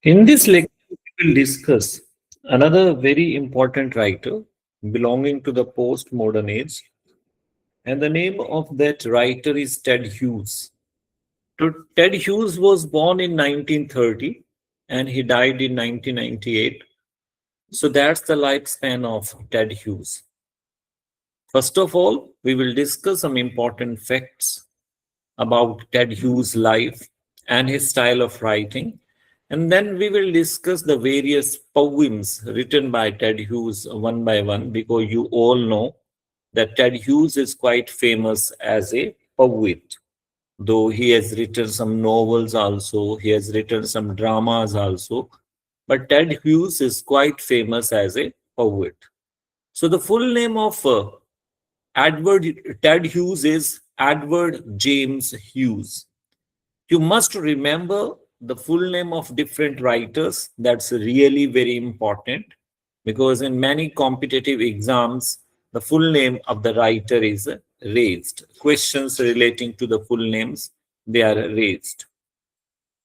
In this lecture, we will discuss another very important writer belonging to the postmodern age, and the name of that writer is Ted Hughes. Ted Hughes was born in 1930 and he died in 1998. So that's the lifespan of Ted Hughes. First of all, we will discuss some important facts about Ted Hughes' life and his style of writing. And then we will discuss the various poems written by Ted Hughes one by one, because you all know that Ted Hughes is quite famous as a poet. Though he has written some novels also, he has written some dramas also. But Ted Hughes is quite famous as a poet. So the full name of Ted Hughes is Edward James Hughes. You must remember the full name of different writers. That's really very important, because in many competitive exams, the full name of the writer is raised. Questions relating to the full names, they are raised.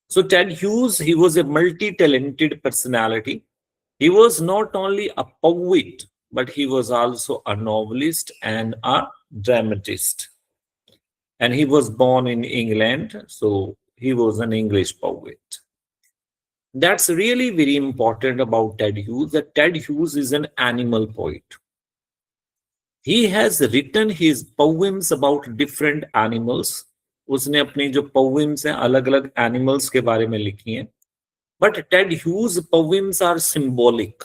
So Ted Hughes, he was a multi-talented personality. He was not only a poet, but he was also a novelist and a dramatist. And he was born in England, so he was an English poet. That's really very important about Ted Hughes, that Ted Hughes is an animal poet. He has written his poems about different animals. उसने अपनी जो poems हैं अलग अलग animals के बारे में लिखी हैं. But Ted Hughes' poems are symbolic.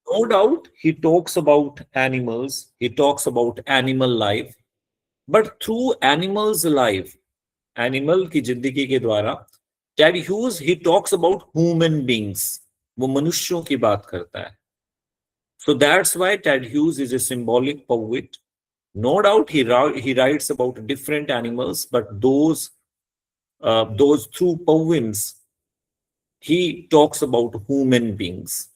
No doubt, he talks about animals, he talks about animal life, but through animals' life, animal की जिंदगी के द्वारा, Ted Hughes, he talks about human beings. वो मनुष्यों की बात करता है. So that's why Ted Hughes is a symbolic poet. No doubt, he writes about different animals, but those through poems, he talks about human beings.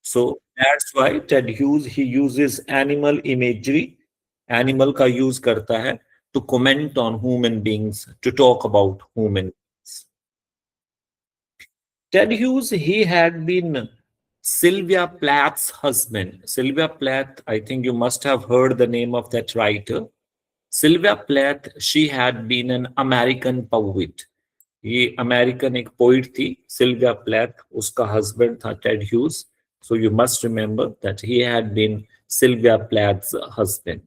So that's why Ted Hughes, he uses animal imagery, animal का use करता है to comment on human beings, to talk about human beings. Ted Hughes, he had been Sylvia Plath's husband. Sylvia Plath, I think you must have heard the name of that writer. Sylvia Plath, she had been an American poet. ये American एक poet थी Sylvia Plath, उसका husband था Ted Hughes. So you must remember that he had been Sylvia Plath's husband.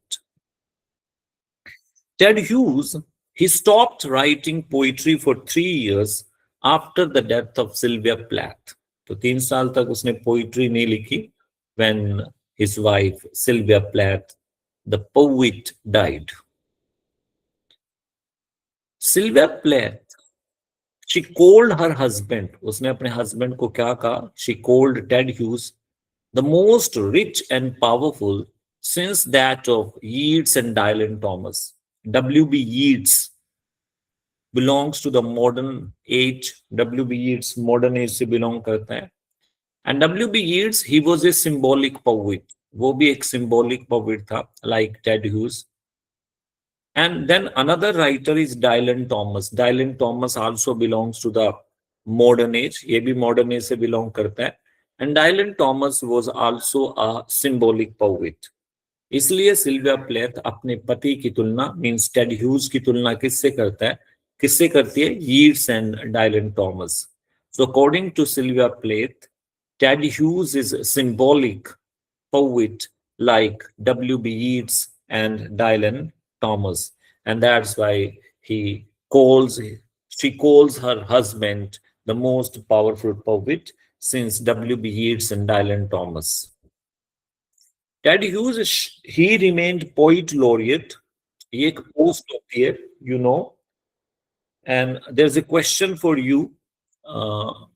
Ted Hughes, he stopped writing poetry for 3 years after the death of Sylvia Plath. तो 3 साल तक उसने poetry नहीं लिखी when his wife Sylvia Plath, the poet, died. Sylvia Plath, she called her husband. उसने अपने husband को क्या कहा? She called Ted Hughes the most rich and powerful since that of Yeats and Dylan Thomas. W.B. Yeats belongs to the modern age. W.B. Yeats modern age से belong करता है. And W.B. Yeats, he was a symbolic poet. वो भी एक symbolic poet था, like Ted Hughes. And then another writer is Dylan Thomas. Dylan Thomas also belongs to the modern age. ये भी modern age से belong करता है. And Dylan Thomas was also a symbolic poet. इसलिए Sylvia प्लेथ अपने पति की तुलना मींस टेड ह्यूज की तुलना किससे करता है? किससे करती है? Yeats and Dylan Thomas. So according to Sylvia Plath, Ted Hughes is a symbolic poet like W.B. Yeats and Dylan Thomas, and that's why she calls her husband the most powerful poet since W.B. Yeats and Dylan Thomas. Ted Hughes, he remained poet laureate. ये एक post होती है, you know. And there's a question for you.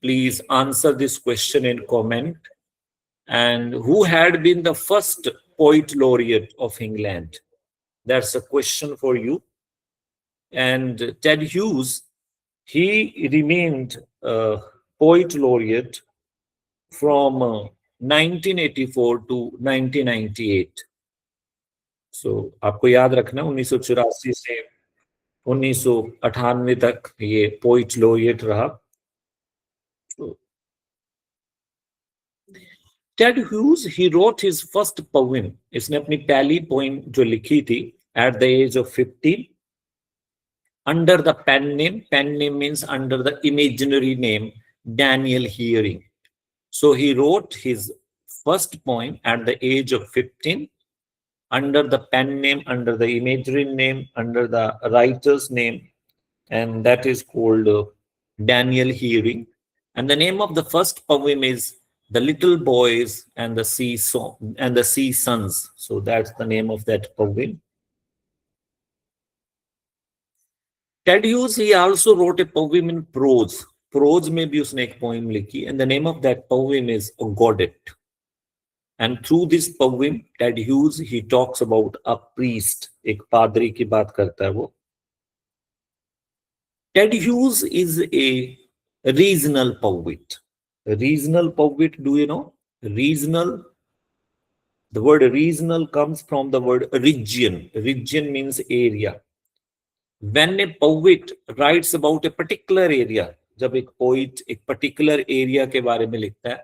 Please answer this question in comment. And who had been the first poet laureate of England? That's a question for you. And Ted Hughes, he remained poet laureate from 1984 to 1998. So आपको याद रखना 1984 से 1998 तक ये poet laureate रहा। Ted Hughes he wrote his first poem, इसने अपनी पहली पोएम जो लिखी थी at the age of 15 under the pen name. Pen name means under the imaginary name Daniel Hearing. So he wrote his first poem at the age of 15 under the pen name, under the imaginary name, under the writer's name, and that is called Daniel Hearing. And the name of the first poem is The Little Boys and the Sea Song and the Sea Sons. So that's the name of that poem. Ted Hughes, he also wrote a poem in prose. Prose में भी उसने एक poem लिखी, and the name of that poem is A Godet. And through this poem, Ted Hughes, he talks about a priest. एक पादरी की बात करता है वो. Ted Hughes is a regional poet. A regional poet, do you know? Regional. The word regional comes from the word region. Region means area. When a poet writes about a particular area, जब एक poet एक particular area के बारे में लिखता है,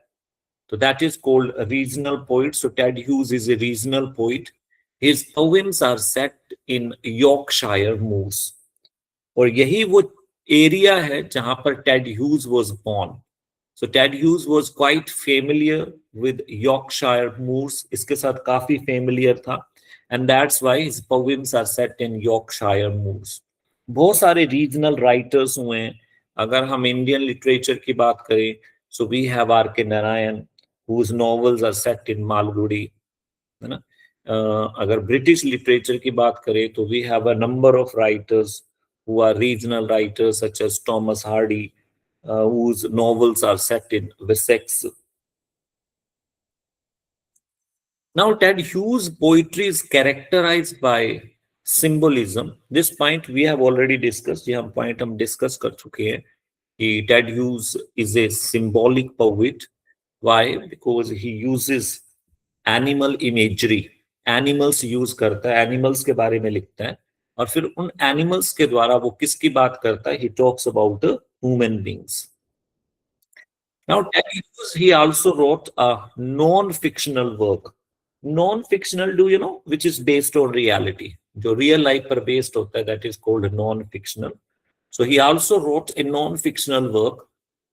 तो that is called a regional poet. So Ted Hughes is a regional poet. His poems are set in Yorkshire moors. और यही वो area है जहां पर Ted Hughes was born. So Ted Hughes was quite familiar with Yorkshire moors. इसके साथ काफी familiar था. And that's why his poems are set in Yorkshire moors. बहुत सारे रीजनल राइटर्स हुए हैं. अगर हम इंडियन लिटरेचर की बात करें, सो वी हैव आर के Narayan whose novels are set in Malgudi, है ना. अगर ब्रिटिश लिटरेचर की बात करें तो we have a number of writers who are regional writers such as Thomas Hardy, whose novels are set in Wessex. Now Ted Hughes' poetry is characterized by symbolism. This point we have already discussed. ये हम point हम discuss कर चुके हैं कि Ted Hughes is a symbolic poet. Why? Because he uses animal imagery. Animals use करता है, animals के बारे में लिखता है, और फिर उन animals के द्वारा वो किसकी बात करता है? He talks about human beings. Now Ted Hughes, he also wrote a non-fictional work. Non-fictional, do you know, which is based on reality. जो real life पर based होता है, that is called non-fictional. So he also wrote a non-fictional work,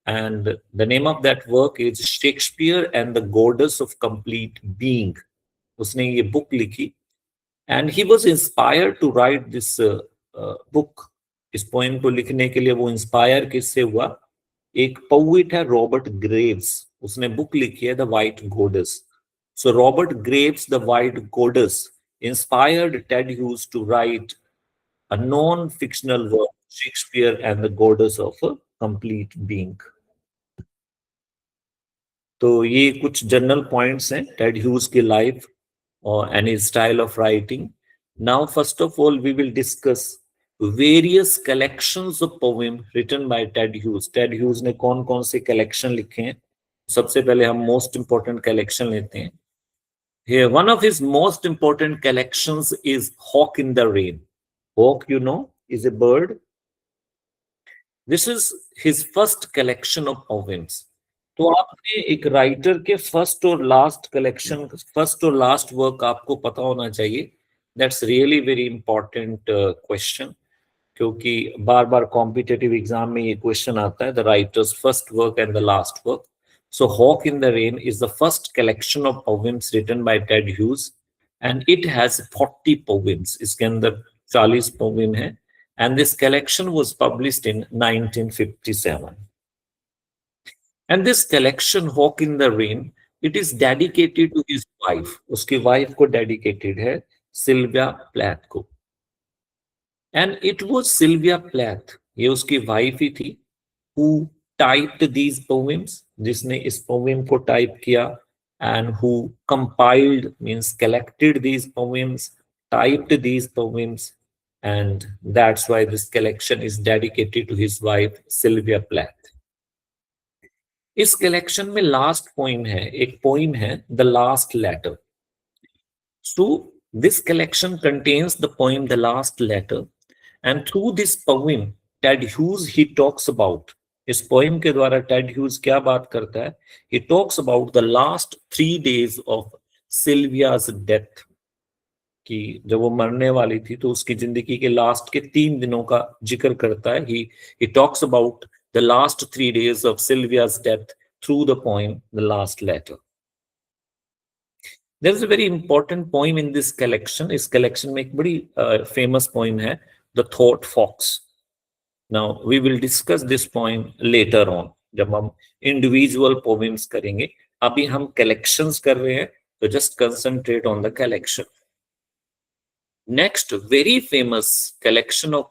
and the name of that work is Shakespeare and the Goddess of Complete Being. उसने ये book लिखी, and he was inspired to write this book. इस poem को लिखने के लिए वो inspire किससे हुआ? एक poet है रॉबर्ट ग्रेव्स, उसने book लिखी है The White Goddess. So Robert Graves, The White Goddess, inspired Ted Hughes to write a non-fictional work, Shakespeare and the Goddess of a Complete Being. तो ये कुछ जनरल पॉइंट्स हैं Ted Hughes की life और and his style of writing. Now first of all we will discuss various collections of poem written by Ted Hughes. Ted Hughes ने कौन कौन से कलेक्शन लिखे हैं? सबसे पहले हम मोस्ट इंपॉर्टेंट कलेक्शन लेते हैं. Here, one of his most important collections is Hawk in the Rain. Hawk, you know, is a bird. This is his first collection of poems. तो आपने एक राइटर के फर्स्ट और लास्ट कलेक्शन, फर्स्ट और last work आपको पता होना चाहिए. That's really very important question, क्योंकि बार बार कॉम्पिटिटिव एग्जाम में ये क्वेश्चन आता है, the writers first work and the last work. So Hawk in the Rain is the first collection of poems written by Ted Hughes, and it has 40 poems. इसके अंदर 40 poem है, and this collection was published in 1957. And this collection, Hawk in the Rain, it is dedicated to his wife. उसकी wife को dedicated है, Sylvia Plath को. And it was Sylvia Plath, ये उसकी wife ही थी, who typed these poems, जिसने इस poem को type किया, and who compiled means collected these poems, typed these poems, and that's why this collection is dedicated to his wife Sylvia Plath. इस collection में last poem है, एक poem है The Last Letter. So this collection contains the poem The Last Letter, And through this poem, Ted Hughes he talks about, इस poem के द्वारा Ted Hughes क्या बात करता है? He talks about the last 3 days of Sylvia's death, कि जब वो मरने वाली थी तो उसकी जिंदगी के लास्ट के 3 दिनों का जिक्र करता है. He talks about the last 3 days of Sylvia's death through the poem The Last Letter. There is a very important poem in this collection. इस collection में एक बड़ी famous poem है, The Thought Fox. Now we will discuss this poem later on, जब हम individual poems करेंगे. अभी हम collections कर रहे हैं, तो just concentrate on the collection. Next, very famous collection of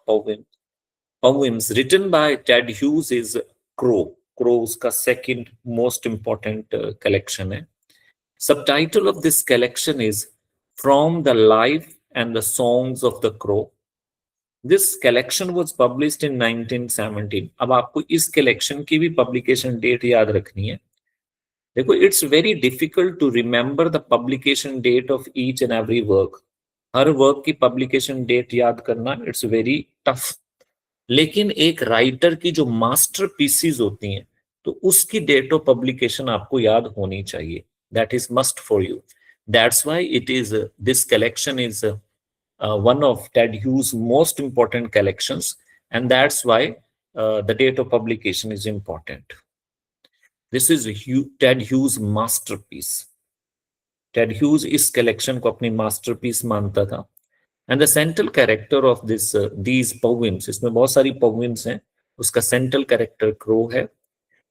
poems written by Ted Hughes is Crow. Crow उसका second most important collection है. Subtitle of this collection is From the Life and the Songs of the Crow. This collection was published in 1917. अब आपको इस collection की भी publication date याद रखनी है. देखो, it's very difficult to remember the publication date of each and every work. Her work की पब्लिकेशन डेट याद करना इट्स वेरी टफ. लेकिन एक राइटर की जो मास्टर पीसीज होती हैं, तो उसकी डेट ऑफ पब्लिकेशन आपको याद होनी चाहिए. That is must for you. That's why it is this collection is one of Ted Hughes' most important collections, and that's why the date of publication is important. This is Ted Hughes' masterpiece. Ted Hughes इस collection को अपनी masterpiece मानता था. And the central character of these poems, इसमें बहुत सारी poems हैं, उसका central character crow है.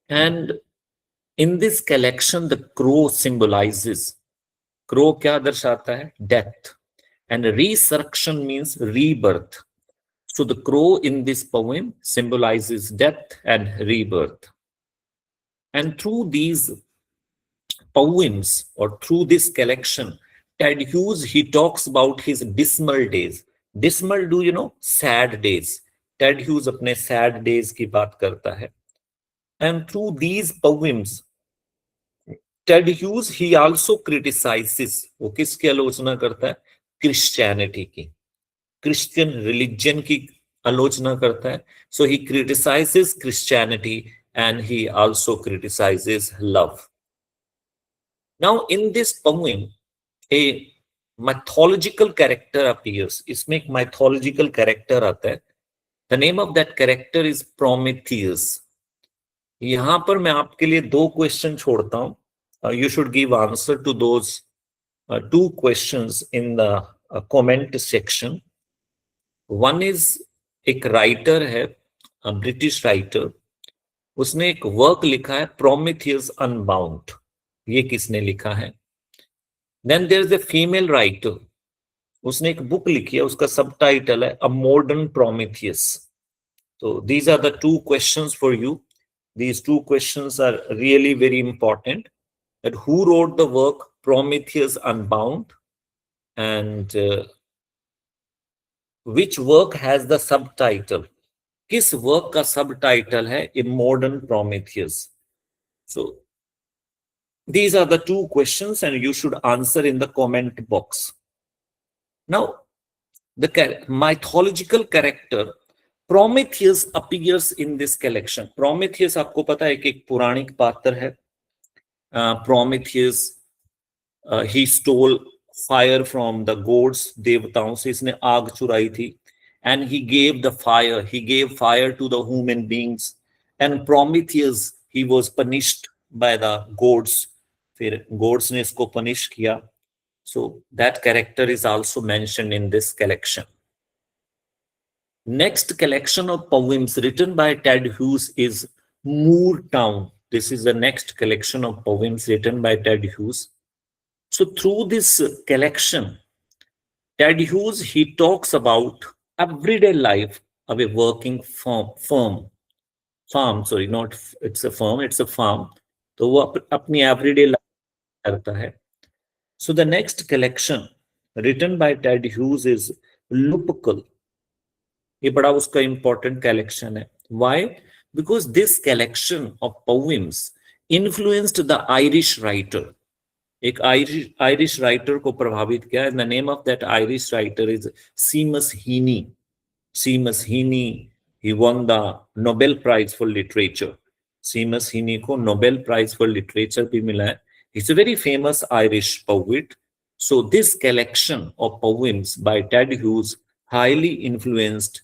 And in this collection, the crow symbolizes, crow क्या दर्शाता है? Death. And resurrection means rebirth. So the crow in this poem symbolizes death and rebirth. And through these poems, or through this collection, Ted Hughes, he talks about his dismal days. Dismal, do you know? Sad days. Ted Hughes अपने sad days की बात करता है. And through these poems, Ted Hughes, he also criticizes, वो किसकी आलोचना करता है? Christianity की, Christian religion की आलोचना करता है. So he criticizes Christianity and he also criticizes love. Now in this poem, a mythological character appears. इसमें एक mythological character आता है. The name of that character is Prometheus. यहां पर मैं आपके लिए 2 क्वेश्चन छोड़ता हूं. You should give answer to those 2 questions in the comment section. One is, एक राइटर है, ब्रिटिश राइटर, उसने एक वर्क लिखा है Prometheus Unbound. ये किसने लिखा है? Then there is a female writer. उसने एक बुक लिखी है, उसका सबटाइटल है A Modern Prometheus. So these are the 2 questions for you. These 2 questions are really very important. That who wrote the work Prometheus Unbound, and which work has the subtitle? किस work का subtitle है A Modern Prometheus? So these are the 2 questions and you should answer in the comment box. Now, the mythological character Prometheus appears in this collection. Prometheus आपको पता है कि एक पौराणिक पात्र है. Prometheus, he stole fire from the gods, देवताओं से इसने आग चुराई थी. And he gave fire to the human beings. And Prometheus, he was punished by the gods. फिर gods ने इसको punish किया. So that character is also mentioned in this collection. Next collection of poems written by Ted Hughes is Moor Town. This is the next collection of poems written by Ted Hughes. So through this collection, Ted Hughes, he talks about everyday life of a working farm. Sorry, not it's a farm, it's a farm. तो वो अपनी everyday life करता है. So the next collection written by Ted Hughes is Lupercal. ये बड़ा उसका important collection है. Why? Because this collection of poems influenced the Irish writer. एक Irish writer को प्रभावित किया. And the name of that Irish writer is Seamus Heaney. Seamus Heaney, he won the Nobel Prize for Literature. Seamus Heaney को Nobel Prize for Literature भी मिला है. He's a very famous Irish poet. So this collection of poems by Ted Hughes highly influenced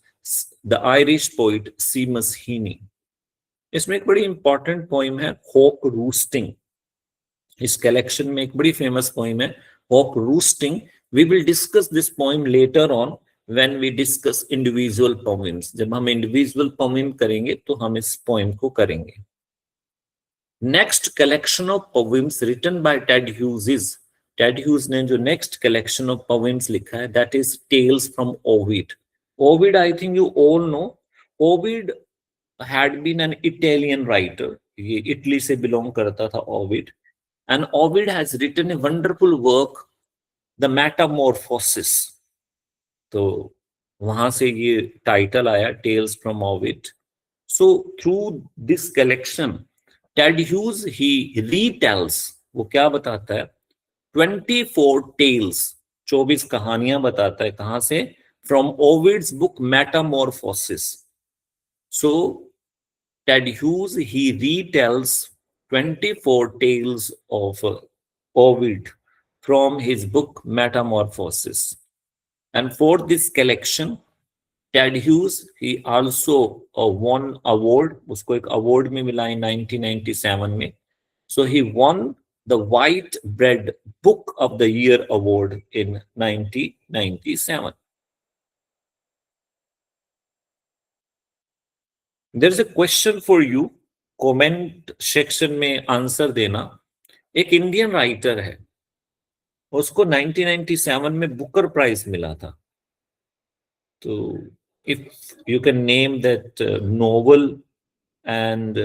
the Irish poet Seamus Heaney. इसमें एक बड़ी important poem है Hawk Roosting. इस collection में एक बड़ी फेमस पोइम है Hawk Roosting. We will discuss this poem later on when we discuss individual poems. जब हम individual poem करेंगे तो हम इस poem को करेंगे. Next collection of poems written by Ted Hughes is, Ted Hughes ने जो next collection of poems लिखा है that is Tales from Ovid. Ovid, I think you all know. Ovid had been an Italian writer. ये Italy से belong करता था Ovid. And Ovid has written a wonderful work, The Metamorphosis. तो वहां से ये टाइटल आया tales from Ovid. So through this collection Ted Hughes he retells, वो क्या बताता है 24 टेल्स, 24 कहानियां बताता है. कहां से? From Ovid's book Metamorphosis. So Ted Hughes he retells 24 tales of Ovid from his book Metamorphosis. And for this collection, Ted Hughes, he also won award. उसको एक award में मिला in 1997 में. So he won the White Bread Book of the Year award in 1997. There is a question for you. Comment section में answer देना. एक Indian writer है, उसको 1997 में बुकर प्राइज मिला था. तो if you can name that novel and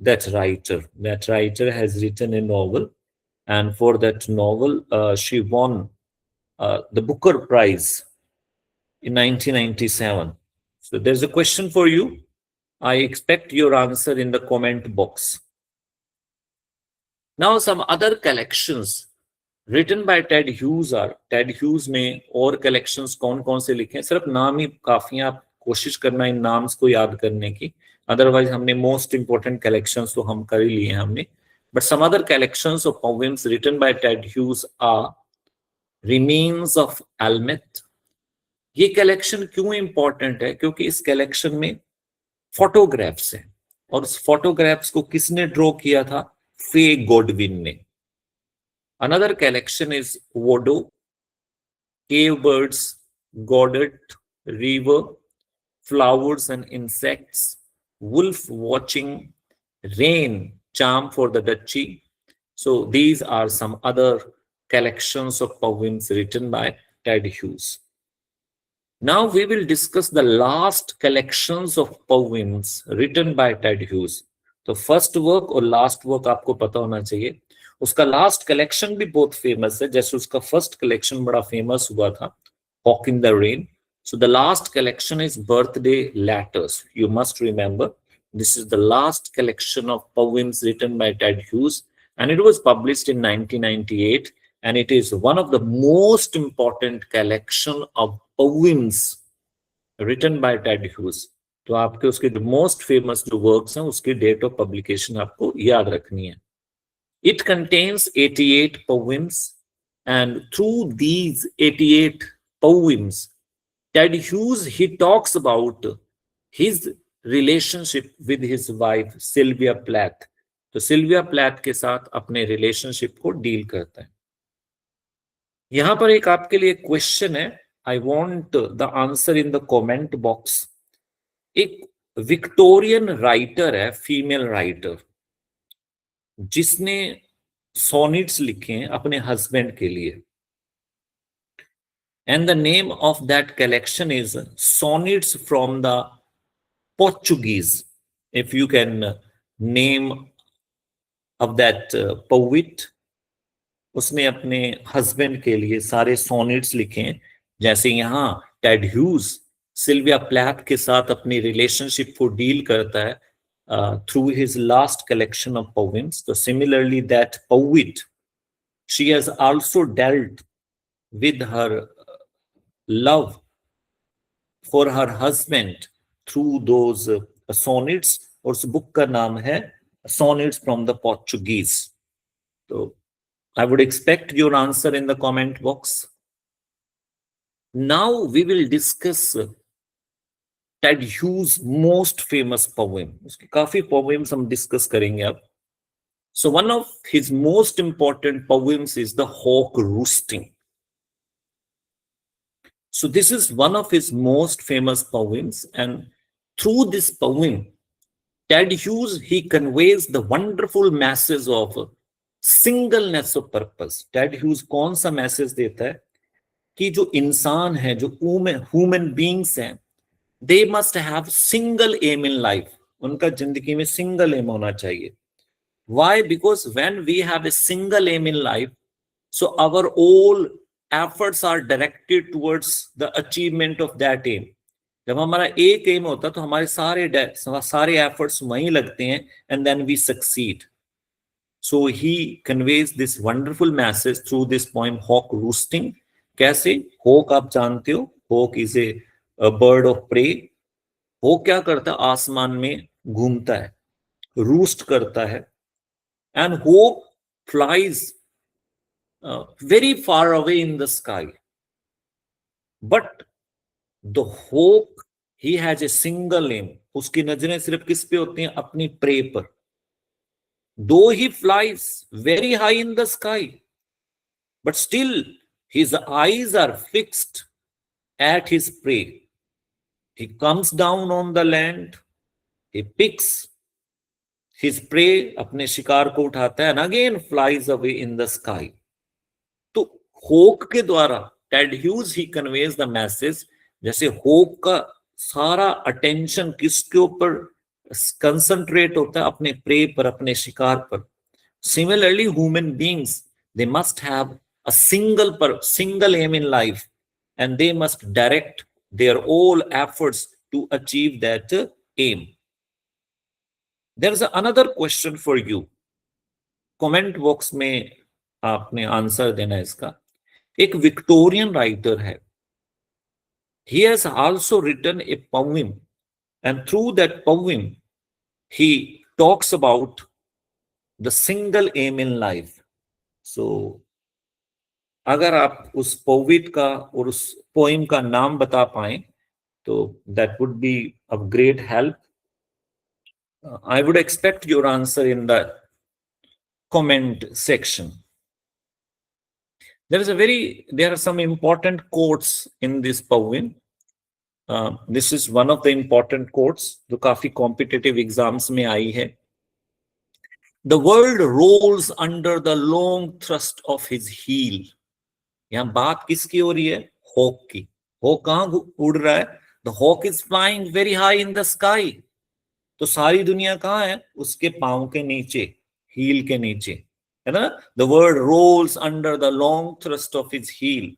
that writer has written a novel, and for that novel she won the Booker Prize in 1997. So there's a question for you. I expect your answer in the comment box. Now some other collections written by Ted Hughes are, Ted Hughes ने और collections कौन कौन से लिखे हैं, सिर्फ नाम ही काफी है, आप कोशिश करना इन नाम्स को याद करने की. अदरवाइज हमने मोस्ट इंपोर्टेंट collections तो हम कर ही लिए हैं हमने. But some other collections of poems written by Ted Hughes are Remains of Almeth. ये collection क्यों important है? क्योंकि इस collection में फोटोग्राफ्स हैं, और उस फोटोग्राफ्स को किसने ड्रॉ किया था? फे गॉडविन ने. Another collection is Vodo, Cave Birds, Goddard, River, Flowers and Insects, Wolf Watching, Rain, Charm for the Duchy. So these are some other collections of poems written by Ted Hughes. Now we will discuss the last collections of poems written by Ted Hughes. तो first work और last work आपको पता होना चाहिए. उसका last collection भी बहुत famous है, जैसे उसका फर्स्ट कलेक्शन बड़ा फेमस हुआ था, Hawk in the Rain. So the last collection is Birthday Letters. You must remember, this is the last collection of poems written by Ted Hughes, and it was published in 1998, and it is one of the most important collection of poems written by Ted Hughes. तो आपके उसके जो most famous जो works हैं उसकी date of publication आपको याद रखनी है. It contains 88 poems, and through these 88 poems, Ted Hughes, he talks about his relationship with his wife Sylvia Plath. तो सिल्विया प्लैथ के साथ अपने रिलेशनशिप को डील करता है. यहां पर एक आपके लिए क्वेश्चन है, I want the answer in the comment box. एक विक्टोरियन राइटर है, फीमेल राइटर, जिसने सोनेट्स लिखे हैं अपने हस्बैंड के लिए, and the name of that collection is sonnets from the Portuguese. If you can name of that poet, उसने अपने हस्बैंड के लिए सारे सोनेट्स लिखे हैं. जैसे यहां टेड ह्यूज सिल्विया प्लैथ के साथ अपनी रिलेशनशिप को डील करता है through his last collection of poems. So similarly, that poet, she has also dealt with her love for her husband through those sonnets, और उस बुक का नाम है Sonnets from the Portuguese. So I would expect your answer in the comment box. Now we will discuss Ted Hughes' most famous poem. उसके काफी poems हम discuss करेंगे अब. So one of his most important poems is the Hawk Roosting. So this is one of his most famous poems, and through this poem, Ted Hughes, he conveys the wonderful message of singleness of purpose. Ted Hughes कौन सा message देता है कि जो इंसान है, जो human beings हैं, they must have single aim in life. उनका जिंदगी में single aim होना चाहिए. Why? Because when we have a single aim in life, so our all efforts are directed towards the achievement of that aim. जब हमारा एक M होता है तो हमारे सारे एफर्ट्स वहीं लगते हैं, and then we succeed. So he conveys this wonderful message through this poem Hawk Roosting. कैसे? हॉक आप जानते हो, hawk is a bird of prey. Hawk क्या करता है? आसमान में घूमता है, रूस्ट करता है, and hawk flies very far away in the sky. But the hawk, he has a single aim. उसकी नजरें सिर्फ किस पे होती हैं? अपनी प्रे पर. Though he flies very high in the sky, but still his eyes are fixed at his prey. He comes down on the land, he picks his prey, अपने शिकार को उठाता है, and again flies away in the sky. तो होक के द्वारा Ted Hughes he conveys the message. जैसे होक का सारा अटेंशन किसके ऊपर कंसंट्रेट होता है? अपने प्रे पर, अपने शिकार पर. Similarly human beings, they must have a single aim in life, and they must direct their all efforts to achieve that aim. There is another question for you. Comment box में आपने answer देना है इसका. एक Victorian writer है, he has also written a poem, and through that poem he talks about the single aim in life. So अगर आप उस पोएट का और उस पोएम का नाम बता पाएं तो that would be of great help. I would expect your answer in the comment section. There are some important quotes in this poem. This is one of the important quotes जो काफी competitive exams में आई है. The world rolls under the long thrust of his heel. यहाँ बात किसकी हो रही है? हॉक की. हॉक कहाँ उड़ रहा है? The hawk is flying very high in the sky. तो सारी दुनिया कहाँ है? उसके पांव के नीचे, हील के नीचे, है ना? The world rolls under the long thrust of his heel.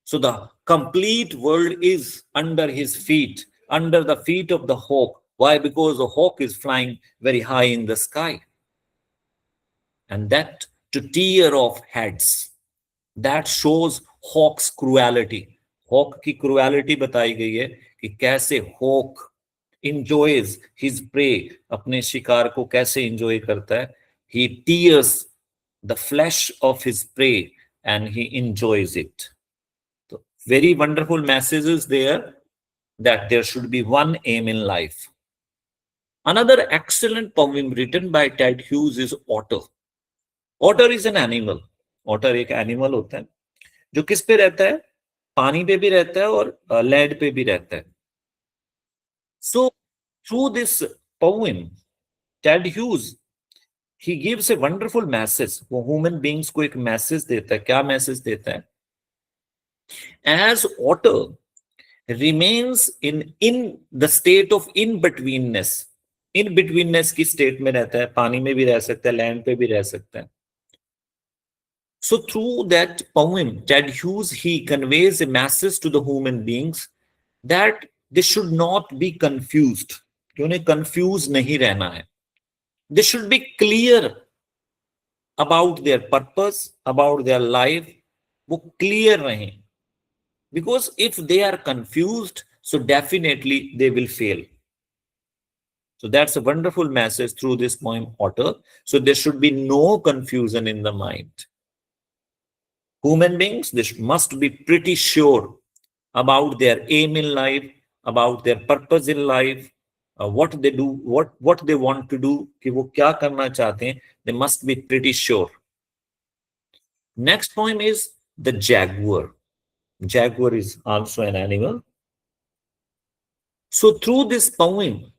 So the complete world is under his feet, under the feet of the hawk. Why? Because the hawk is flying very high in the sky. And that to tear off heads, that shows hawk's cruelty. Hawk की cruelty बताई गई है कि कैसे hawk enjoys his prey, अपने शिकार को कैसे enjoy करता है. He tears the flesh of his prey and he enjoys it. So very wonderful messages there, that there should be one aim in life. Another excellent poem written by Ted Hughes is Otter. Otter is an animal. Otter एक animal होता है जो किस पे रहता है? पानी पे भी रहता है और लैंड पे भी रहता है. So through this poem, Ted Hughes, he gives a wonderful message. वो ह्यूमन बीइंग्स को एक मैसेज देता है. क्या मैसेज देता है? As otter remains in the state of in-betweenness. In-betweenness की स्टेट में रहता है, पानी में भी रह सकता है, लैंड पे भी रह सकता है. So through that poem, Ted Hughes, he conveys a message to the human beings that they should not be confused. कि उन्हें confused नहीं रहना है. They should be clear about their purpose, about their life. वो clear रहें. Because if they are confused, so definitely they will fail. So that's a wonderful message through this poem author. So there should be no confusion in the mind. Human beings, they must be pretty sure about their aim in life, about their purpose in life, what they do, what they want to do, कि वो क्या करना चाहते हैं. They must be pretty sure. Next poem is the jaguar. Jaguar is also an animal. So through this poem,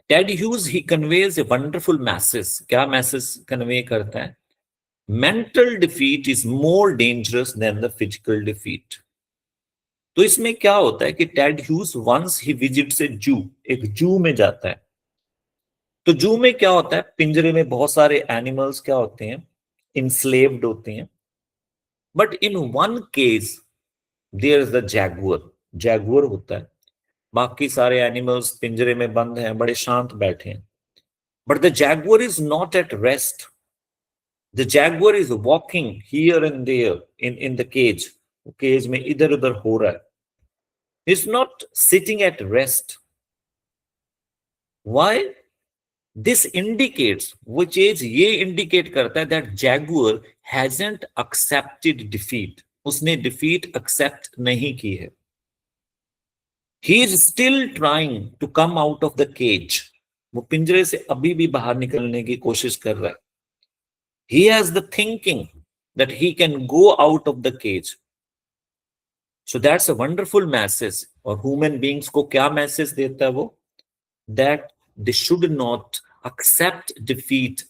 Ted Hughes, he conveys a wonderful message. क्या message convey करता है? Mental defeat is more dangerous than the physical defeat. तो इसमें क्या होता है कि Ted Hughes once he visits a zoo, एक जू में जाता है. तो जू में क्या होता है, पिंजरे में बहुत सारे एनिमल्स क्या होते हैं, इंस्लेव्ड होते हैं. But in one case there is the jaguar. Jaguar होता है, बाकी सारे एनिमल्स पिंजरे में बंद हैं, बड़े शांत बैठे हैं. But the jaguar is not at rest. The jaguar is walking here and there in the cage. Cage में इधर उधर हो रहा है. Is not sitting at rest. Why? This indicates, वो चीज ये indicate करता है that jaguar hasn't accepted defeat. उसने defeat accept नहीं की है. He is still trying to come out of the cage. वो पिंजरे से अभी भी बाहर निकलने की कोशिश कर रहा है. He has the thinking that he can go out of the cage. So that's a wonderful message. और human beings को क्या message देता है वो? That they should not accept defeat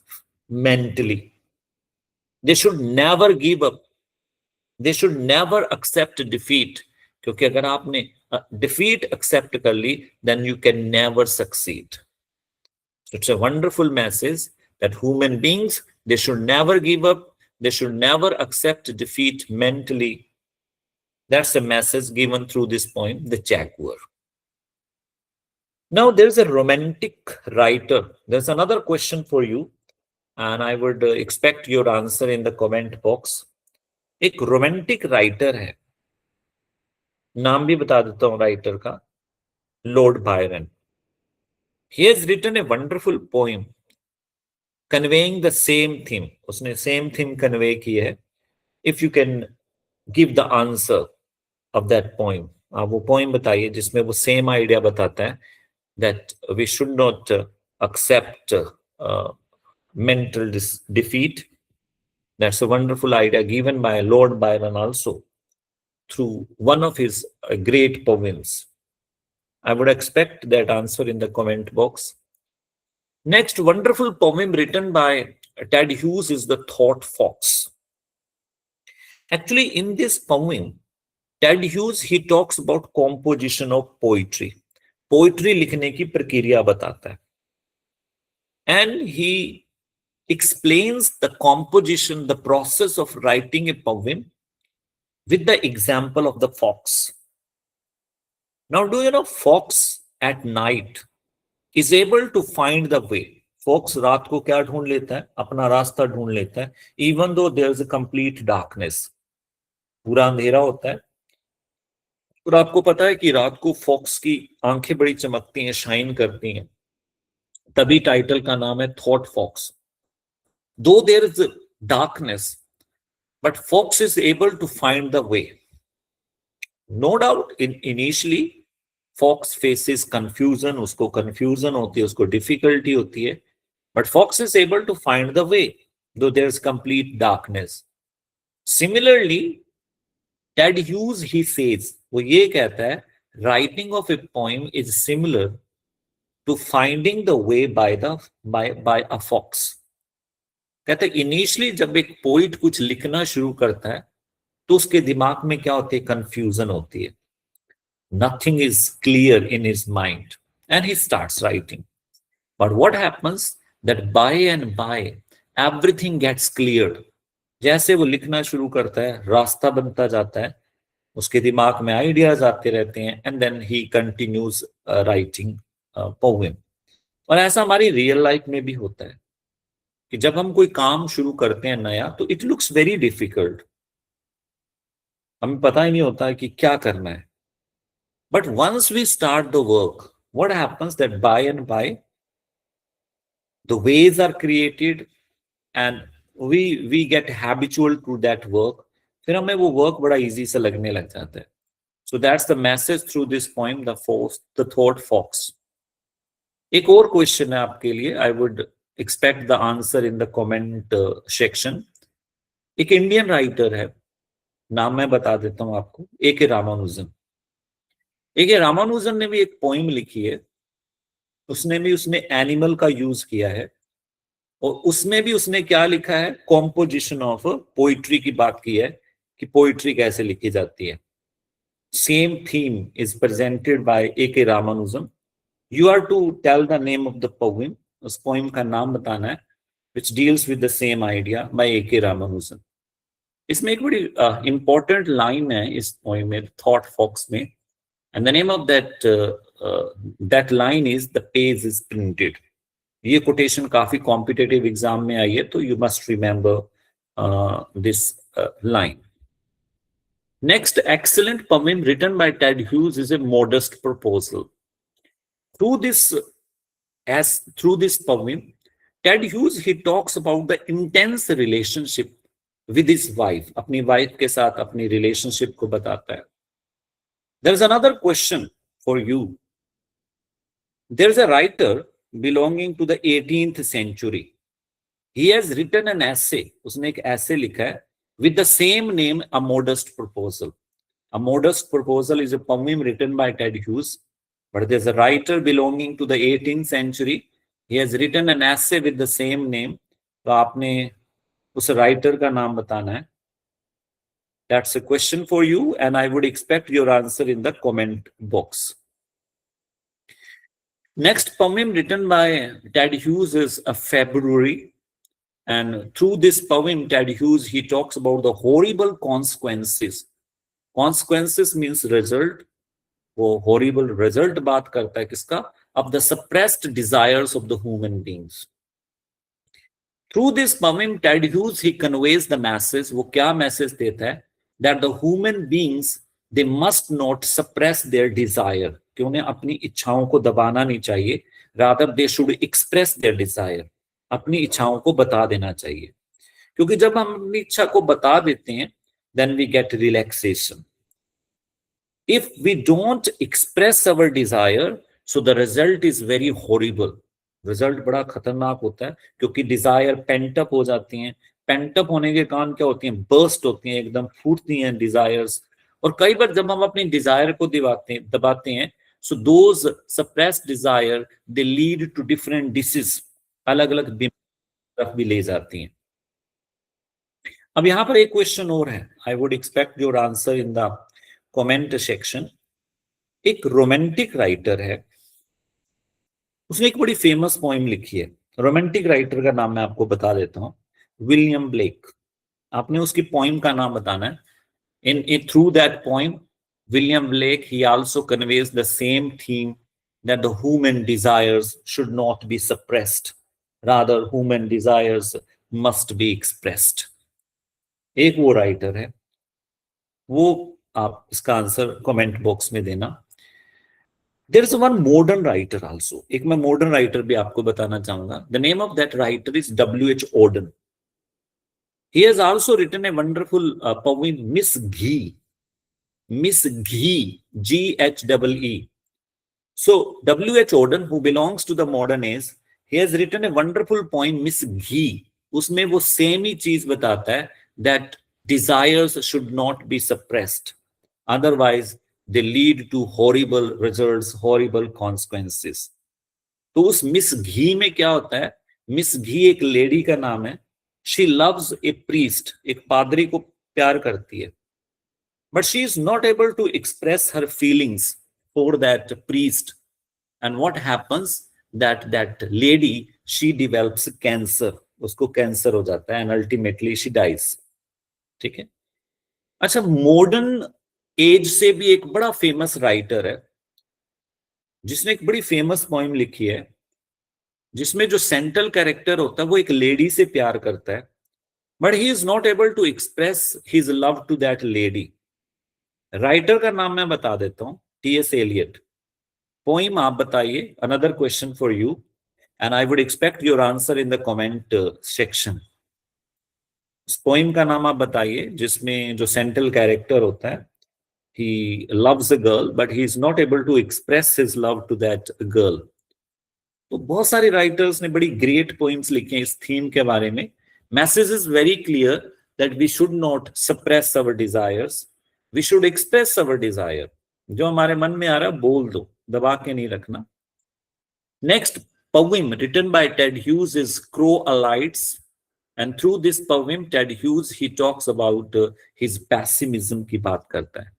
mentally. They should never give up. They should never accept defeat. क्योंकि अगर आपने defeat accept कर ली, then you can never succeed. So it's a wonderful message that human beings, they should never give up. They should never accept defeat mentally. That's the message given through this poem, The Jaguar. Now, there's a romantic writer. There's another question for you, and I would expect your answer in the comment box. एक romantic writer है, नाम भी बता देता हूँ writer का, Lord Byron. He has written a wonderful poem conveying the same theme. उसने same theme convey की है. If you can give the answer of that poem, आप वो poem बताइए जिसमें वो same idea बताता है that we should not accept mental defeat. That's a wonderful idea given by Lord Byron also through one of his great poems. I would expect that answer in the comment box. Next wonderful poem written by Ted Hughes is The Thought Fox. Actually, in this poem, Ted Hughes, he talks about composition of poetry. Poetry लिखने की प्रक्रिया बताता है. And he explains the composition, the process of writing a poem with the example of the fox. Now, do you know fox at night is able to find the way? Fox रात को क्या ढूंढ लेता है? अपना रास्ता ढूंढ लेता है. Even though there is a complete darkness, पूरा अंधेरा होता है. और आपको पता है कि रात को फॉक्स की आंखें बड़ी चमकती हैं, शाइन करती हैं. तभी टाइटल का नाम है Thought Fox. Though there is darkness, but fox is able to find the way. No doubt, initially, fox faces confusion. उसको confusion होती है, उसको difficulty होती है. But fox is able to find the way, though there is complete darkness. Similarly, Ted Hughes, he says, वो ये कहता है, writing of a poem is similar to finding the way by a fox. कहते हैं initially जब एक poet कुछ लिखना शुरू करता है तो उसके दिमाग में क्या होती है? कंफ्यूजन होती है. Nothing is clear in his mind and he starts writing. But what happens that by and by everything gets clear. जैसे वो लिखना शुरू करता है, रास्ता बनता जाता है, उसके दिमाग में आइडियाज आते रहते हैं, and then he continues writing poem. और ऐसा हमारी रियल लाइफ में भी होता है कि जब हम कोई काम शुरू करते हैं नया, तो इट लुक्स वेरी डिफिकल्ट. हमें पता ही नहीं होता है कि क्या करना है. But once we start the work, what happens that by and by the ways are created and we get habitual to that work. फिर हमें वो work बड़ा easy से लगने लग जाता है. So that's the message through this poem, the thought fox. एक और क्वेश्चन है आपके लिए. I would expect the answer in the comment section. एक इंडियन राइटर है, नाम मैं बता देता हूं आपको, A.K. रामानुजन. A.K. रामानुजन ने भी एक पोइम लिखी है. उसने एनिमल का यूज किया है और उसमें भी उसने क्या लिखा है, कॉम्पोजिशन ऑफ पोइट्री की बात की है कि पोइट्री कैसे लिखी जाती है. Same theme is presented by A.K. Ramanujan. You are to tell the name of the poem. उस पोएम का नाम बताना है, which deals with the same idea by A.K. Ramanujan. इसमें एक बड़ी इंपॉर्टेंट लाइन है इस पोएम में, थॉट फॉक्स में, and the name of that line is the page is printed. ये कोटेशन काफी कॉम्पिटेटिव एग्जाम में आई है, तो you must remember this line. Next excellent poem written by Ted Hughes is a modest proposal. Through this poem, Ted Hughes, he talks about the intense relationship with his wife. अपनी wife के साथ अपनी relationship को बताता है. There is another question for you. There is a writer belonging to the 18th century. He has written an essay. उसने एक essay लिखा है with the same name, A Modest Proposal. A Modest Proposal is a poem written by Ted Hughes. But there's a writer belonging to the 18th century. He has written an essay with the same name. तो आपने उस writer का नाम बताना है. That's a question for you, and I would expect your answer in the comment box. Next poem written by Ted Hughes is A February. And through this poem, Ted Hughes, he talks about the horrible consequences. Consequences means result. वो horrible result बात करता है किसका, of the suppressed desires of the human beings. Through this poem, Ted Hughes, he conveys the message. वो क्या message देता है, that the human beings, they must not suppress their desire, कि उन्हें अपनी इच्छाओं को दबाना नहीं चाहिए, rather they should express their desire, अपनी इच्छाओं को बता देना चाहिए. क्योंकि जब हम अपनी इच्छा को बता देते हैं, then we get relaxation. If we don't express our desire, so the result is very horrible. Result बड़ा खतरनाक होता है, क्योंकि डिजायर पेंटअप हो जाती हैं. पेंटअप होने के कारण क्या होती हैं, बर्स्ट होती हैं, एकदम फूटती हैं डिजायर्स. और कई बार जब हम अपनी डिजायर को दबाते हैं, so those suppressed desire they lead to different diseases, अलग अलग बीमारी तरफ भी ले जाती हैं. अब यहाँ पर एक क्वेश्चन और है. I would expect your answer in the comment section. एक रोमांटिक राइटर है, उसने एक बड़ी फेमस पोएम लिखी है. रोमांटिक राइटर का नाम मैं आपको बता देता हूं, विलियम ब्लेक. आपने उसकी पोएम का नाम बताना है. in through that poem, William Blake, he also conveys the same theme, that the human desires should not be suppressed, rather human desires must be expressed. एक वो राइटर है, वो आप इसका आंसर कमेंट बॉक्स में देना. There is one modern writer also. एक मैं modern writer भी आपको बताना चाहूंगा. The name of that writer is W.H. Auden. He has also written a wonderful poem, Miss Ghee. Miss Ghee, G-H-E-E. So W.H. Auden, who belongs to the modern age, he has written a wonderful poem, Miss Ghee. उसमें वो same ही चीज बताता है, that desires should not be suppressed. Otherwise, they lead to horrible results, horrible consequences. तो उस miss घी में क्या होता है, मिस घी एक लेडी का नाम है. शी लव्स ए प्रीस्ट, एक पादरी को प्यार करती है, but she is not able to express her feelings for that priest. And what happens, that lady, she develops cancer, उसको कैंसर हो जाता है, एंड अल्टीमेटली शी डाइज. ठीक है. अच्छा, मॉडर्न एज से भी एक बड़ा फेमस राइटर है, जिसने एक बड़ी फेमस पोएम लिखी है, जिसमें जो सेंट्रल कैरेक्टर होता है वो एक लेडी से प्यार करता है, but he is not able to express his love to that lady. Writer का नाम मैं बता देता हूं, T.S. Eliot. Poem आप बताइए. Another question for you, and I would expect your answer in the comment section. इस पोइम का नाम आप बताइए जिसमें जो सेंट्रल कैरेक्टर होता है, he loves a girl but he is not able to express his love to that girl. तो बहुत सारे राइटर्स ने बड़ी ग्रेट पोइम्स लिखे हैं इस थीम के बारे में. Message is very clear that we should not suppress our desires, we should express our desire. जो हमारे मन में आ रहा है बोल दो, दबा के नहीं रखना. Next poem written by Ted Hughes is Crow Alights, and through this poem Ted Hughes he talks about his pessimism की बात करता है.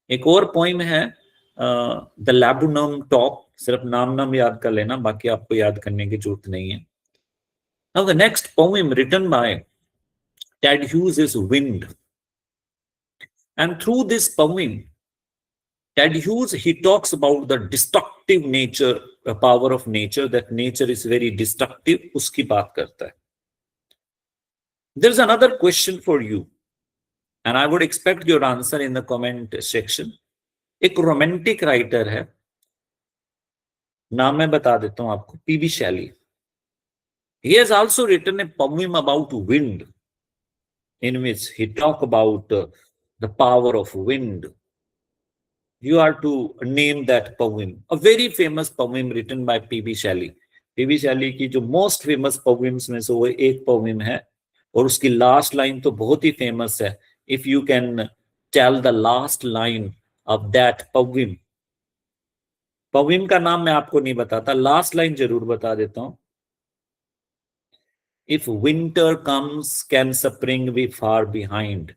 एक और पोइम है द लैबुनम टॉप. सिर्फ नाम याद कर लेना, बाकी आपको याद करने की जरूरत नहीं है. Now the next poem written by Ted Hughes is Wind, and through this poem Ted Hughes he talks about the destructive nature, the power of nature, that nature is very destructive, उसकी बात करता है. There's another question for you and I would expect your answer in the comment section. एक romantic writer है, नाम मैं बता देता हूं आपको, PB Shelley. He has also written a poem about wind in which he talk about the power of wind. You are to name that poem. A very famous poem written by P.B. Shelley. P.B. Shelley की जो most famous poems में से वो एक poem है और उसकी last line तो बहुत ही famous है. If you can tell the last line of that poem. poem का नाम मैं आपको नहीं बताता, last line जरूर बता देता हूं. If winter comes, can spring be far behind?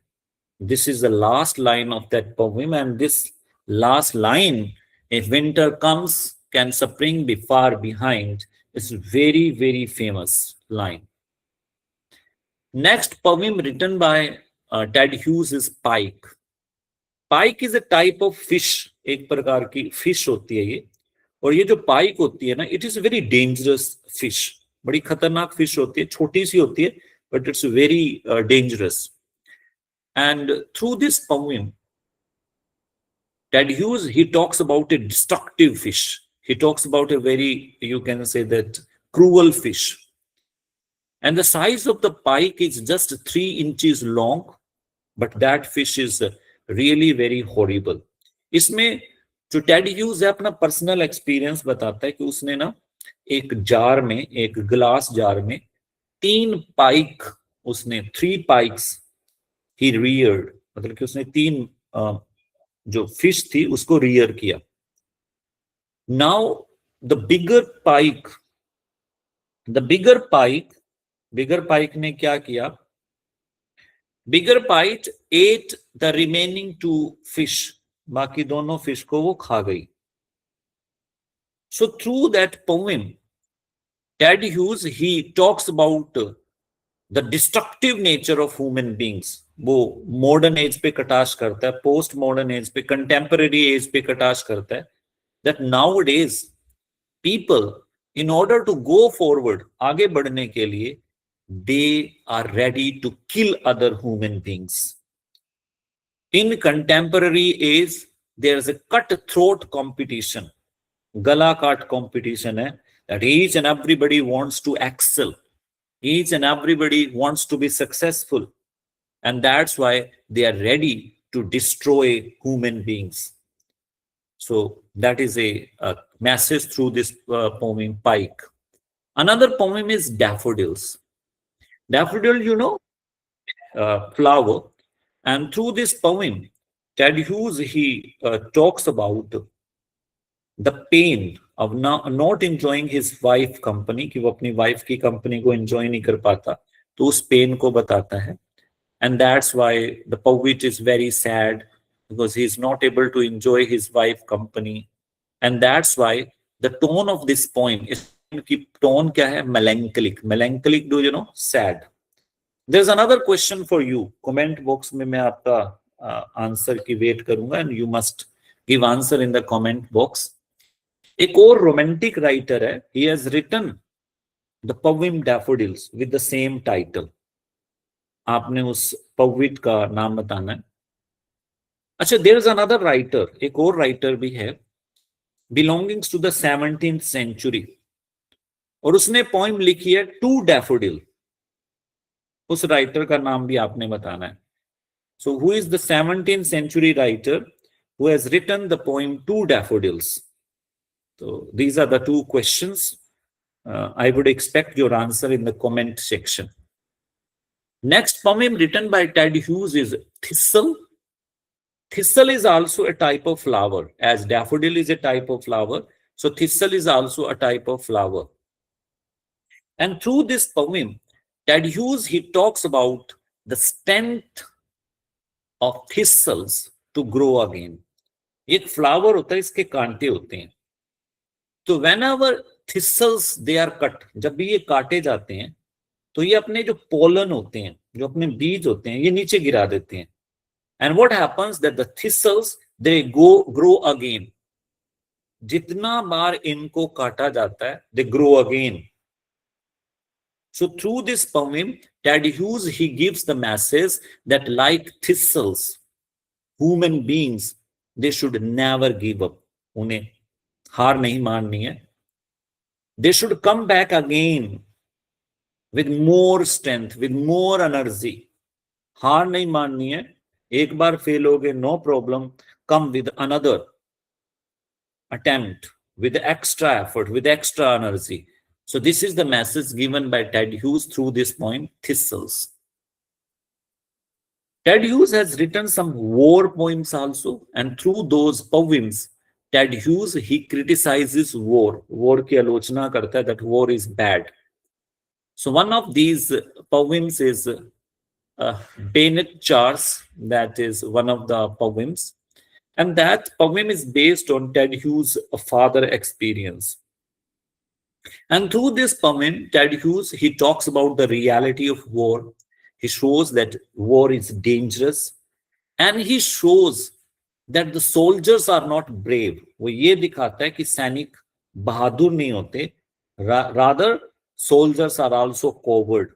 This is the last line of that poem, and this last line, if winter comes, can spring be far behind, is very, very famous line. Next poem written by Ted Hughes is Pike. Pike is a type of fish. एक प्रकार की fish होती है ये. और ये जो pike होती है ना, it is a very dangerous fish. बड़ी खतरनाक fish होती है, छोटी सी होती है, but it's very dangerous. And through this poem, Ted Hughes, he talks about a destructive fish. He talks about a very, you can say that, cruel fish. And the size of the pike is just 3 inches long, but that fish is really very horrible. इसमें जो Ted Hughes है अपना personal experience बताता है कि उसने ना एक जार में, एक ग्लास जार में 3 पाइक, उसने 3 पाइक्स ही रियर्ड, मतलब कि उसने 3 जो फिश थी उसको रियर किया. नाउ द बिगर पाइक ने क्या किया? Bigger pike ate the remaining 2 fish, बाकी दोनों फिश को वो खा गई. So through that poem Ted Hughes he talks about the destructive nature of human beings. वो मॉडर्न एज पे कटाश करता है, पोस्ट मॉडर्न एज पे, कंटेम्पररी एज पे कटाश करता है. That nowadays people in order to go forward, आगे बढ़ने के लिए, they are ready to kill other human beings. In contemporary age, there is a cutthroat competition, gala kaat competition hai, that each and everybody wants to excel, each and everybody wants to be successful, and that's why they are ready to destroy human beings. So that is a message through this poem Pike. Another poem is Daffodils. Daffodil, you know, flower. And through this poem, Ted Hughes, he talks about the pain of not enjoying his wife company, कि वो अपनी wife की company को enjoy नहीं कर पाता, तो उस pain को बताता है. And that's why the poet is very sad, because he is not able to enjoy his wife company. And that's why the tone of this poem is, की tone क्या है? Melancholic. Melancholic, do you know? Sad. There's another question for you. Comment box में मैं आपका answer की wait करूंगा, and you must give answer in the comment box. एक और रोमांटिक राइटर है, he has written the poem Daffodils with the same title. आपने उस पोएट का नाम बताना है. अच्छा, देयर इज अनदर राइटर, एक और राइटर भी है, belongings to the 17th century, और उसने पोइम लिखी है टू डैफोडिल। उस राइटर का नाम भी आपने बताना है। So who is the 17th century writer who has written the poem To Daffodils? So these are the two questions. I would expect your answer in the comment section. Next poem written by Ted Hughes is Thistle. Thistle is also a type of flower, as daffodil is a type of flower. So thistle is also a type of flower. And through this poem, Ted Hughes, he talks about the strength of thistles to grow again. एक flower होता है, इसके कांटे होते हैं। तो whenever thistles they are cut, जब भी ये काटे जाते हैं तो ये अपने जो पोलन होते हैं, जो अपने बीज होते हैं, ये नीचे गिरा देते हैं। And what happens that the thistles they grow again. जितना बार इनको काटा जाता है, they grow again. So through this poem, Ted Hughes, he gives the message that like thistles, human beings, they should never give up. उन्हें हार नहीं माननी है। They should come back again with more strength, with more energy. हार नहीं माननी है। एक बार फेल हो गए, no problem. Come with another attempt, with extra effort, with extra energy. So this is the message given by Ted Hughes through this poem, Thistles. Ted Hughes has written some war poems also, and through those poems, Ted Hughes, he criticizes war. War की आलोचना करता है, that war is bad. So one of these poems is Bennett Chars, that is one of the poems. And that poem is based on Ted Hughes' father experience. And through this poem, Ted Hughes, he talks about the reality of war. He shows that war is dangerous. And he shows that the soldiers are not brave. वो ये दिखाता है कि सैनिक बहादुर नहीं होते. Rather, soldiers are also coward.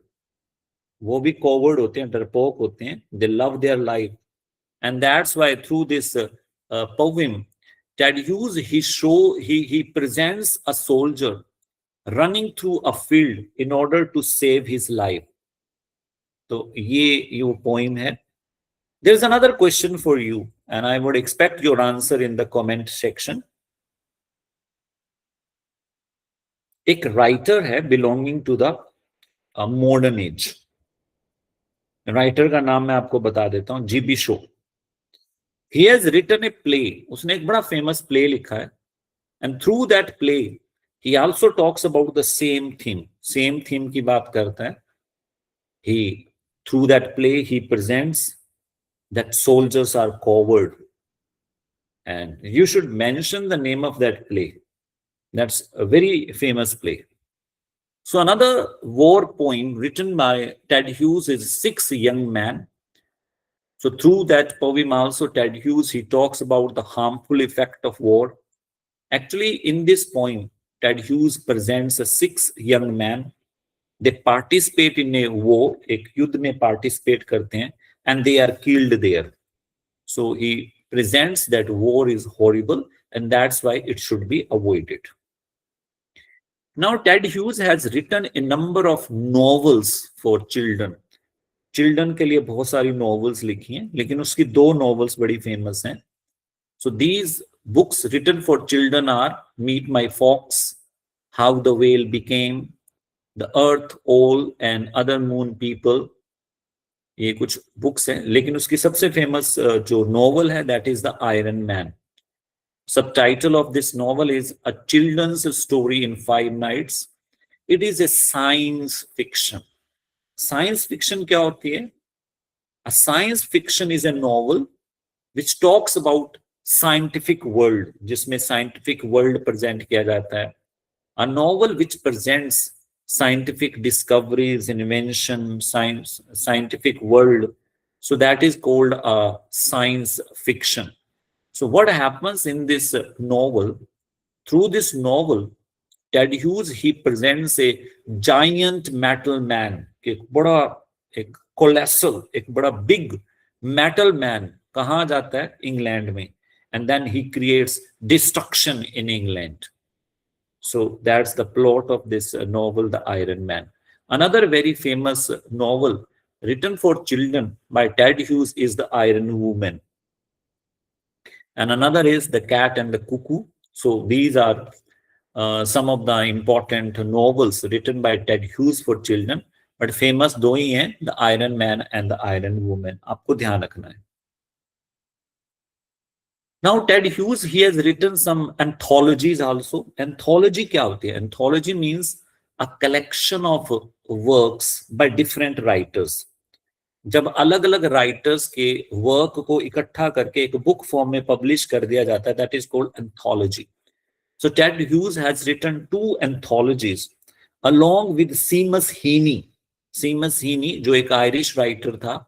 वो भी coward होते हैं, डरपोक होते हैं. They love their life. And that's why through this poem, Ted Hughes, he presents a soldier running through a field in order to save his life. So ये वो poem है. There's another question for you, and I would expect your answer in the comment section. एक writer है belonging to the modern age. Writer का नाम मैं आपको बता देता हूँ, G.B. Shaw. He has written a play. उसने एक बड़ा famous play लिखा है. And through that play, he also talks about the same theme. Same theme की बात करता है. Through that play, he presents that soldiers are coward. And you should mention the name of that play. That's a very famous play. So another war poem written by Ted Hughes is Six Young Men. So through that poem also, Ted Hughes, he talks about the harmful effect of war. Actually, in this poem, Ted Hughes presents 6 young men. They participate in a war, एक युद्ध में participate करते हैं, and they are killed there. So he presents that war is horrible, and that's why it should be avoided. Now, Ted Hughes has written a number of novels for children. Children के लिए बहुत सारी novels लिखी हैं, लेकिन उसकी 2 novels बड़ी famous हैं. So these books written for children are Meet My Fox, How the Whale Became, The Earth, Owl and Other Moon People. ये कुछ books हैं, लेकिन उसकी सबसे famous जो novel है, that is The Iron Man. Subtitle of this novel is A Children's Story in 5 Nights. It is a science fiction. Science fiction क्या होती है? A science fiction is a novel which talks about scientific world, जिसमें scientific world present किया जाता है. A novel which presents scientific discoveries, invention, science, scientific world. So that is called a science fiction. So what happens in this novel? Through this novel, Ted Hughes, he presents a giant metal man, एक बड़ा, एक colossal, एक बड़ा big metal man कहाँ जाता है? England में, and then he creates destruction in England. So that's the plot of this novel, The Iron Man. Another very famous novel written for children by Ted Hughes is The Iron Woman. And another is The Cat and the Cuckoo. So these are some of the important novels written by Ted Hughes for children. But famous दो ही हैं, The Iron Man and The Iron Woman. आपको ध्यान रखना है. Now, Ted Hughes, he has written some anthologies also. Anthology क्या होती है? Anthology means a collection of works by different writers. जब अलग अलग राइटर्स के वर्क को इकट्ठा करके एक बुक फॉर्म में पब्लिश कर दिया जाता है, that is called anthology. So Ted Hughes has written 2 anthologies along with Seamus Heaney. Seamus Heaney जो एक आयरिश राइटर था,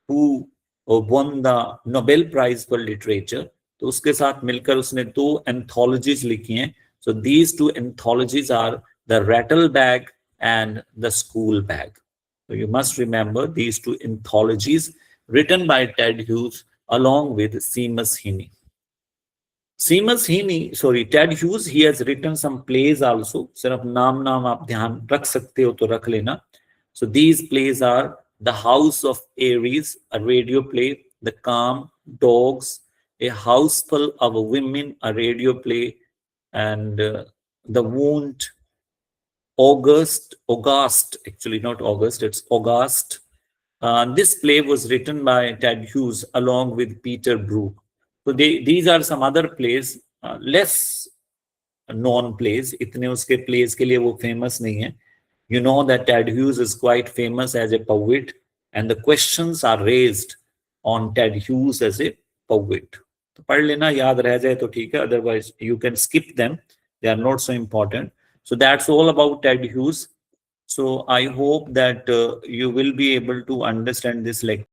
who won the Nobel Prize for Literature, तो उसके साथ मिलकर उसने 2 एंथोलॉजीज लिखी हैं. So these 2 anthologies are The Rattle Bag and The School Bag. So you must remember these 2 anthologies written by Ted Hughes along with Seamus Heaney. Ted Hughes, he has written some plays also. सिर्फ नाम आप ध्यान रख सकते हो तो रख लेना. So these plays are The House of Aries, a radio play, The Calm Dogs, A House Full of Women, a radio play, and The Wound, August, actually not August, it's August. This play was written by Ted Hughes along with Peter Brook. So these are some other plays, less known plays. इतने उसके plays के लिए वो famous नहीं है. You know that Ted Hughes is quite famous as a poet, and the questions are raised on Ted Hughes as a poet. तो पढ़ लेना, याद रह जाए तो ठीक है, otherwise you can skip them. They are not so important. So that's all about Ted Hughes. So I hope that you will be able to understand this lecture.